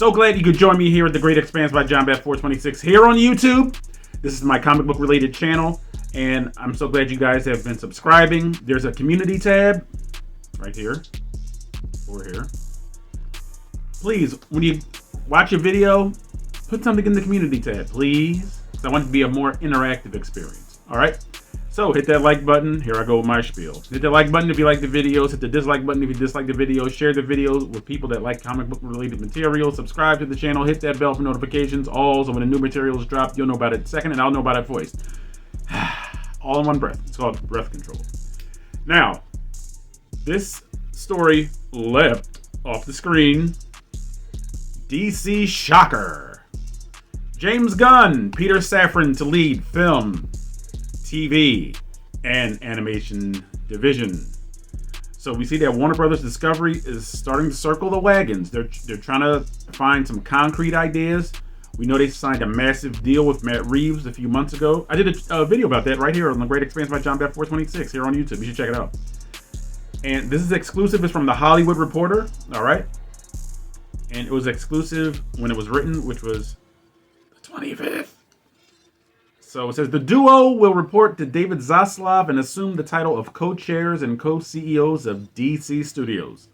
So glad you could join me here at The Great Expanse by John Bat 426 here on YouTube. This is my comic book related channel, and I'm so glad you guys have been subscribing. There's a community tab right here or here. Please, when you watch a video, put something in the community tab, please. I want it to be a more interactive experience. All right. So hit that like button. Here I go with my spiel. Hit the like button if you like the videos. Hit the dislike button if you dislike the videos. Share the videos with people that like comic book related material. Subscribe to the channel. Hit that bell for notifications. All so when the new materials drop, you'll know about it second, and I'll know about it first. All in one breath. It's called breath control. Now, this story leapt off the screen. DC shocker. James Gunn, Peter Safran to lead film, TV, and animation division. So we see that Warner Brothers Discovery is starting to circle the wagons. They're trying to find some concrete ideas. We know they signed a massive deal with Matt Reeves a few months ago. I did a video about that right here on The Great Expanse by John Bat 426 here on YouTube. You should check it out. And this is exclusive. It's from The Hollywood Reporter. All right. And it was exclusive when it was written, which was the 25th. So it says, the duo will report to David Zaslav and assume the title of co-chairs and co-CEOs of DC Studios.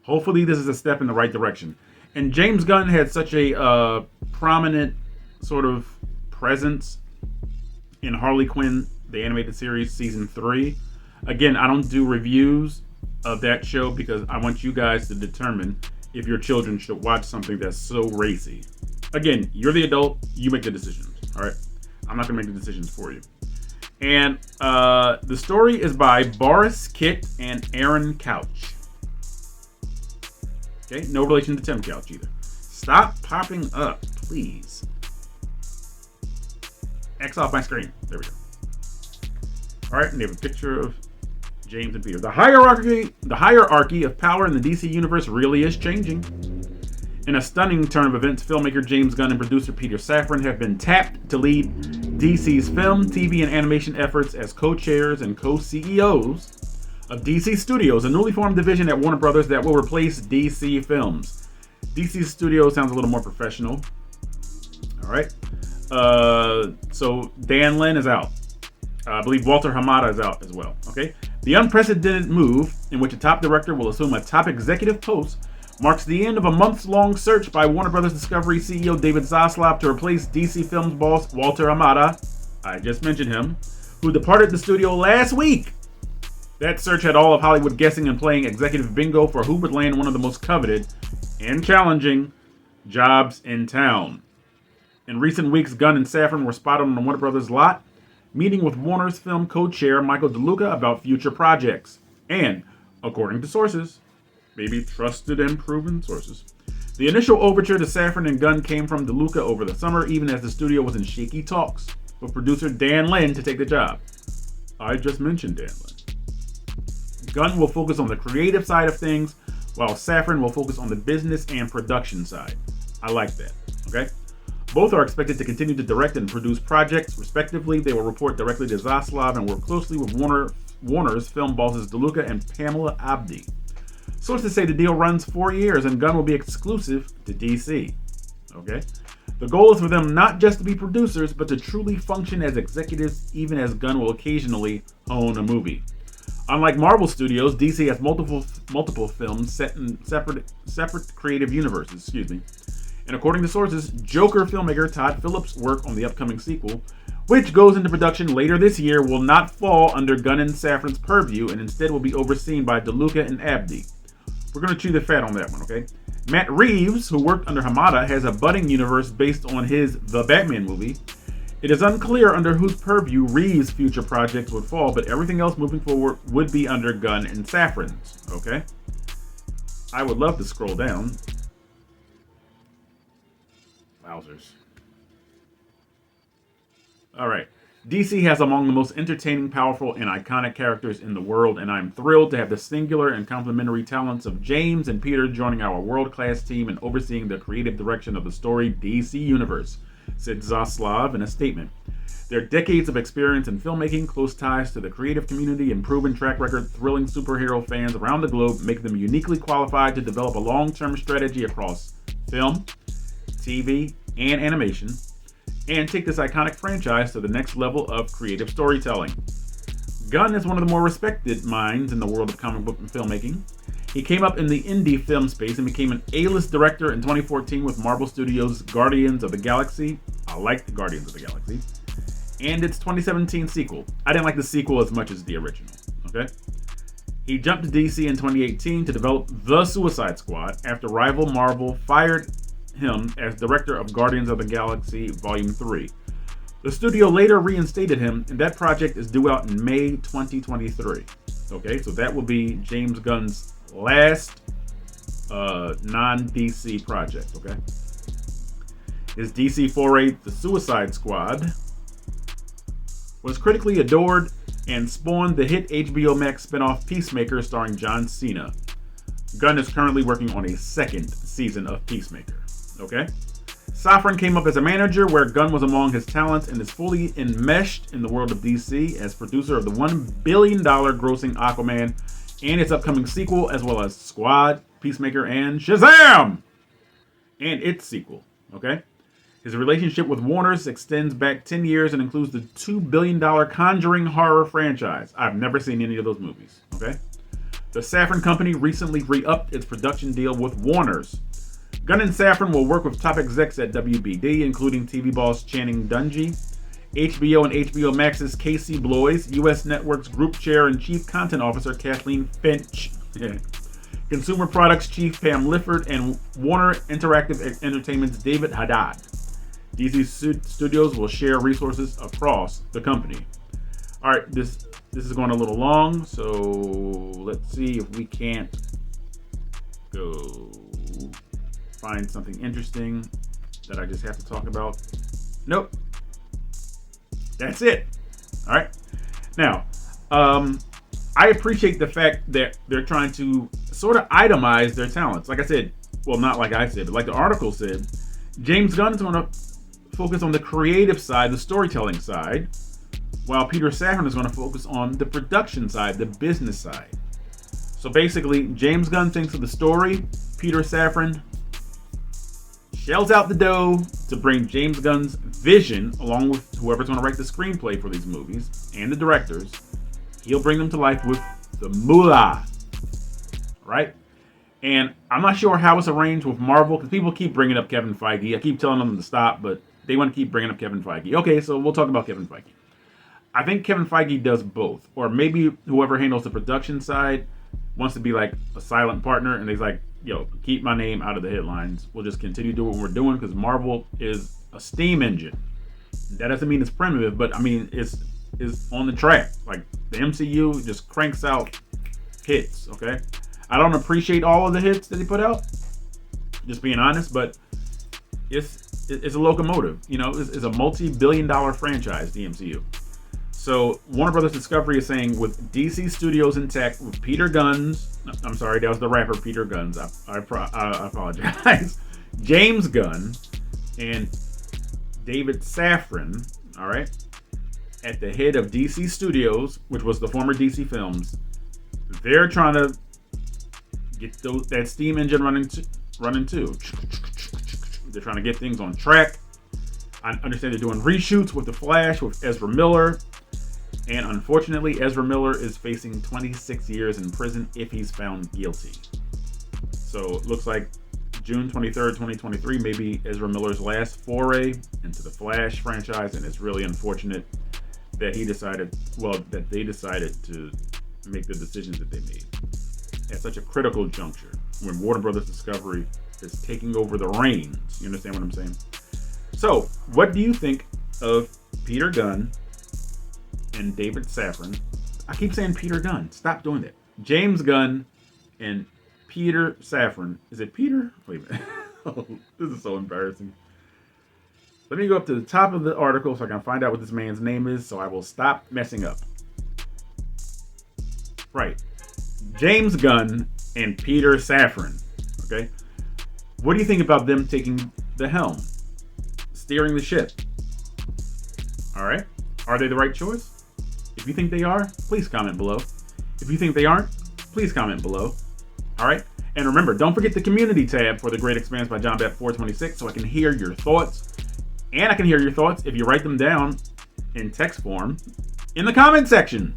Hopefully this is a step in the right direction. And James Gunn had such a prominent sort of presence in Harley Quinn, the animated series, season 3. Again, I don't do reviews of that show because I want you guys to determine if your children should watch something that's so racy. Again, you're the adult, you make the decisions, all right? I'm not going to make the decisions for you. And the story is by Boris Kitt and Aaron Couch. Okay, no relation to Tim Couch either. Stop popping up, please. X off my screen. There we go. All right, and they have a picture of James and Peter. The hierarchy of power in the DC universe really is changing. In a stunning turn of events, filmmaker James Gunn and producer Peter Safran have been tapped to lead DC's film, TV, and animation efforts as co-chairs and co-CEOs of DC Studios, a newly formed division at Warner Brothers that will replace DC Films. DC Studios sounds a little more professional. All right. So Dan Lin is out. I believe Walter Hamada is out as well. Okay. The unprecedented move, in which a top director will assume a top executive post, marks the end of a months-long search by Warner Brothers Discovery CEO David Zaslav to replace DC Films boss Walter Hamada, I just mentioned him, who departed the studio last week. That search had all of Hollywood guessing and playing executive bingo for who would land one of the most coveted and challenging jobs in town. In recent weeks, Gunn and Safran were spotted on the Warner Brothers lot, meeting with Warner's film co-chair Michael DeLuca about future projects. And, according to sources, maybe trusted and proven sources, the initial overture to Safran and Gunn came from DeLuca over the summer, even as the studio was in shaky talks with producer Dan Lin to take the job. I just mentioned Dan Lin. Gunn will focus on the creative side of things, while Safran will focus on the business and production side. I like that, okay? Both are expected to continue to direct and produce projects, respectively. They will report directly to Zaslav and work closely with Warner's film bosses DeLuca and Pamela Abdi. Sources say the deal runs 4 years and Gunn will be exclusive to DC. Okay? The goal is for them not just to be producers, but to truly function as executives, even as Gunn will occasionally own a movie. Unlike Marvel Studios, DC has multiple films set in separate creative universes. And according to sources, Joker filmmaker Todd Phillips' work on the upcoming sequel, which goes into production later this year, will not fall under Gunn and Safran's purview and instead will be overseen by DeLuca and Abdi. We're going to chew the fat on that one, okay? Matt Reeves, who worked under Hamada, has a budding universe based on his The Batman movie. It is unclear under whose purview Reeves' future projects would fall, but everything else moving forward would be under Gunn and Safran's, okay? I would love to scroll down. Wowzers. All right. DC has among the most entertaining, powerful, and iconic characters in the world, and I'm thrilled to have the singular and complementary talents of James and Peter joining our world-class team and overseeing the creative direction of the storied DC universe, said Zaslav in a statement. Their decades of experience in filmmaking, close ties to the creative community, and proven track record thrilling superhero fans around the globe make them uniquely qualified to develop a long-term strategy across film, TV, and animation, and take this iconic franchise to the next level of creative storytelling. Gunn is one of the more respected minds in the world of comic book and filmmaking. He came up in the indie film space and became an A-list director in 2014 with Marvel Studios' Guardians of the Galaxy. I like the Guardians of the Galaxy. And its 2017 sequel. I didn't like the sequel as much as the original. Okay? He jumped to DC in 2018 to develop The Suicide Squad after rival Marvel fired him as director of Guardians of the Galaxy Volume 3. The studio later reinstated him, and that project is due out in May 2023. Okay, so that will be James Gunn's last non-DC project, okay? His DC foray, The Suicide Squad, was critically adored and spawned the hit HBO Max spinoff Peacemaker starring John Cena. Gunn is currently working on a second season of Peacemaker, okay? Safran came up as a manager where Gunn was among his talents and is fully enmeshed in the world of DC as producer of the $1 billion grossing Aquaman and its upcoming sequel, as well as Squad, Peacemaker, and Shazam! And its sequel, okay? His relationship with Warner's extends back 10 years and includes the $2 billion Conjuring horror franchise. I've never seen any of those movies, okay? The Safran Company recently re-upped its production deal with Warner's. Gunn and Safran will work with top execs at WBD, including TV boss Channing Dungey, HBO and HBO Max's Casey Bloys, US Network's Group Chair and Chief Content Officer Kathleen Finch, Consumer Products Chief Pam Lifford, and Warner Interactive Entertainment's David Haddad. DC Studios will share resources across the company. All right, this is going a little long, so let's see if we can't go find something interesting that I just have to talk about. Nope. That's it. All right. Now, I appreciate the fact that they're trying to sort of itemize their talents. Like I said, well, not like I said, but like the article said, James Gunn is going to focus on the creative side, the storytelling side, while Peter Safran is going to focus on the production side, the business side. So basically, James Gunn thinks of the story, Peter Safran shells out the dough to bring James Gunn's vision, along with whoever's going to write the screenplay for these movies and the directors. He'll bring them to life with the moolah, right? And I'm not sure how it's arranged with Marvel, because people keep bringing up Kevin Feige. I keep telling them to stop, but they want to keep bringing up Kevin Feige. Okay, so we'll talk about Kevin Feige. I think Kevin Feige does both, or maybe whoever handles the production side wants to be like a silent partner, and he's like, yo, keep my name out of the headlines. We'll just continue doing what we're doing, because Marvel is a steam engine. That doesn't mean it's primitive, but I mean it's on the track. Like the MCU just cranks out hits, okay? I don't appreciate all of the hits that he put out, just being honest, but it's a locomotive. You know, it's a multi-billion-dollar franchise, the MCU. So Warner Brothers Discovery is saying with DC Studios intact, with Peter Gunn's, I'm sorry, that was the rapper Peter Gunn's. I apologize. James Gunn and David Safran, all right, at the head of DC Studios, which was the former DC Films. They're trying to get that steam engine running too. They're trying to get things on track. I understand they're doing reshoots with The Flash with Ezra Miller. And unfortunately, Ezra Miller is facing 26 years in prison if he's found guilty. So it looks like June 23rd, 2023 may be Ezra Miller's last foray into the Flash franchise, and it's really unfortunate that they decided to make the decisions that they made at such a critical juncture when Warner Brothers Discovery is taking over the reins. You understand what I'm saying? So, what do you think of Peter Gunn and David Safran? I keep saying Peter Gunn. Stop doing that. James Gunn and Peter Safran. Is it Peter? Wait a minute. Oh, this is so embarrassing. Let me go up to the top of the article so I can find out what this man's name is, so I will stop messing up. Right. James Gunn and Peter Safran. Okay? What do you think about them taking the helm? Steering the ship? Alright? Are they the right choice? If you think they are, please comment below. If you think they aren't, please comment below. Alright? And remember, don't forget the community tab for The Great Expanse by John Bat 426 so I can hear your thoughts. And I can hear your thoughts if you write them down in text form in the comment section.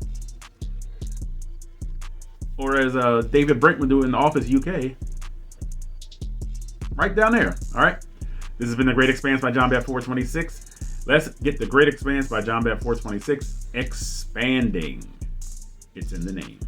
Or as David Brink would do in The Office UK, right down there. All right. This has been The Great Expanse by John Bat 426. Let's get The Great Expanse by John Bat 426 expanding. It's in the name.